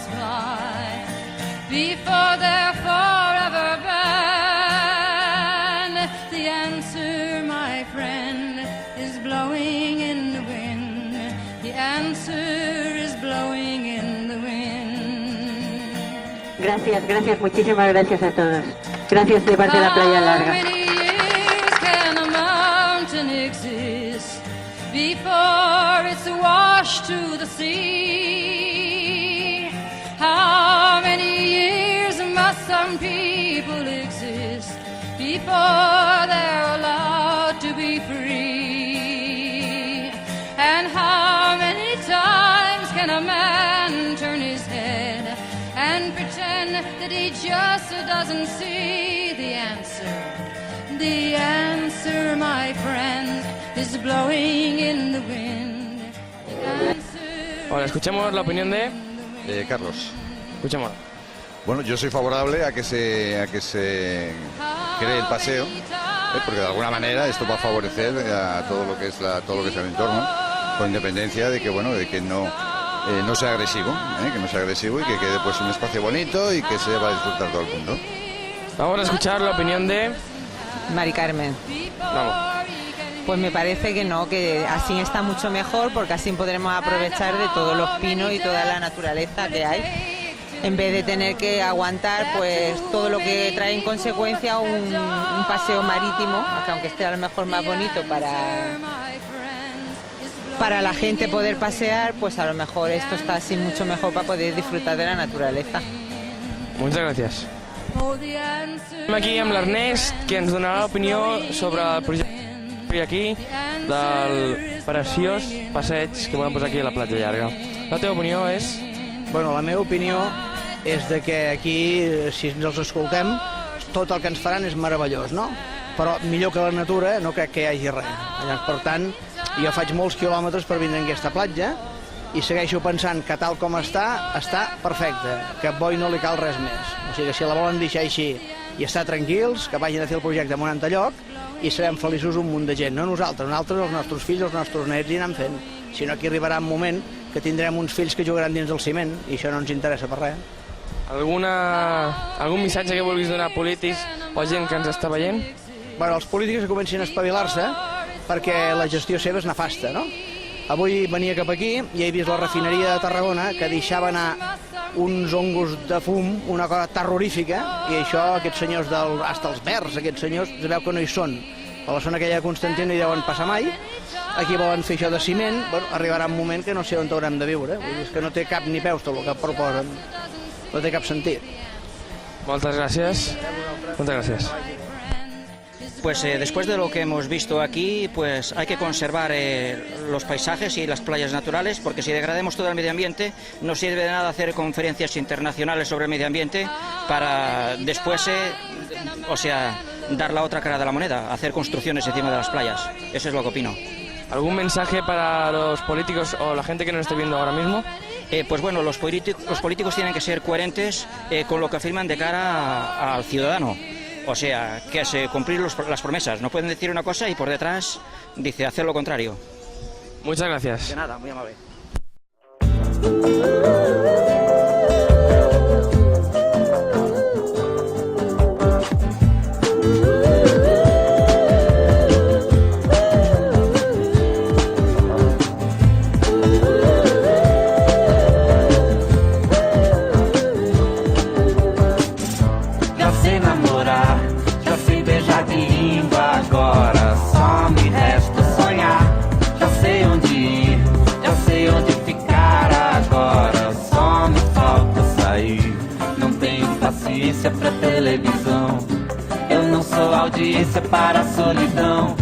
pass by before they're forever banned. The answer, my friend, is blowing in the wind. The answer is blowing in the wind. Gracias, gracias, muchísimas gracias a todos. Gracias de parte de la Playa Larga. Before it's washed to the sea, how many years must some people exist before they're allowed to be free? And how many times can a man turn his head and pretend that he just doesn't see the answer? The answer, my friend, is blowing in the wind. Ahora escuchemos la opinión de Carlos. Escuchemos. Bueno, yo soy favorable a que se cree el paseo, porque de alguna manera esto va a favorecer a todo lo que es el entorno, con independencia de que no sea agresivo, que no sea agresivo y que quede pues un espacio bonito y que se va a disfrutar todo el mundo. Vamos a escuchar la opinión de Mari Carmen. Vamos. Pues me parece que no, que así está mucho mejor, porque así podremos aprovechar de todos los pinos y toda la naturaleza que hay, en vez de tener que aguantar pues todo lo que trae en consecuencia un paseo marítimo, aunque esté a lo mejor más bonito para la gente poder pasear, pues a lo mejor esto está así mucho mejor para poder disfrutar de la naturaleza. Muchas gràcies. Estem aquí amb l'Ernest, que ens donarà l'opinió sobre el projecte aquí del preciós passeig que volem posar aquí a la Platja Llarga. La teva opinió és? Bueno, la meva opinió és de que aquí, si ens els escoltem, tot el que ens faran és meravellós, no? Però millor que la natura no crec que hi hagi res. Llavors, per tant, jo faig molts quilòmetres per vindre a aquesta platja i segueixo pensant que tal com està perfecte, que a Boi no li cal res més. O sigui que si la volen deixar així i estar tranquils, que vagin a fer el projecte en un altre lloc i serem feliços un munt de gent. No nosaltres, els nostres fills, els nostres nets hi anem fent. Si no, aquí arribarà un moment que tindrem uns fills que jugaran dins del ciment i això no ens interessa per res. Algun missatge que vulguis donar a polítics o gent que ens està veient? Bueno, els polítics que comencin a espavilar-se perquè la gestió seva és nefasta, no? Avui venia cap aquí i he vist la refineria de Tarragona que deixava anar uns ongos de fum, una cosa terrorífica, i això, aquests senyors, fins els verds, aquests senyors, es veu que no hi són. A la zona aquella de Constantí no hi deuen passar mai, aquí volen fer això de ciment, bueno, arribarà un moment que no sé on haurem de viure, vull dir, és que no té cap ni peus tot el que proposen, no té cap sentit. Moltes gràcies. Moltes gràcies. Pues después de lo que hemos visto aquí, pues hay que conservar los paisajes y las playas naturales, porque si degrademos todo el medio ambiente, no sirve de nada hacer conferencias internacionales sobre el medio ambiente para después, dar la otra cara de la moneda, hacer construcciones encima de las playas. Eso es lo que opino. ¿Algún mensaje para los políticos o la gente que nos esté viendo ahora mismo? Pues bueno, los políticos tienen que ser coherentes con lo que afirman de cara al ciudadano. O sea, que es cumplir las promesas. No pueden decir una cosa y por detrás dice hacer lo contrario. Muchas gracias. De nada, muy amable. Pra televisão, eu não sou audiência para a solidão.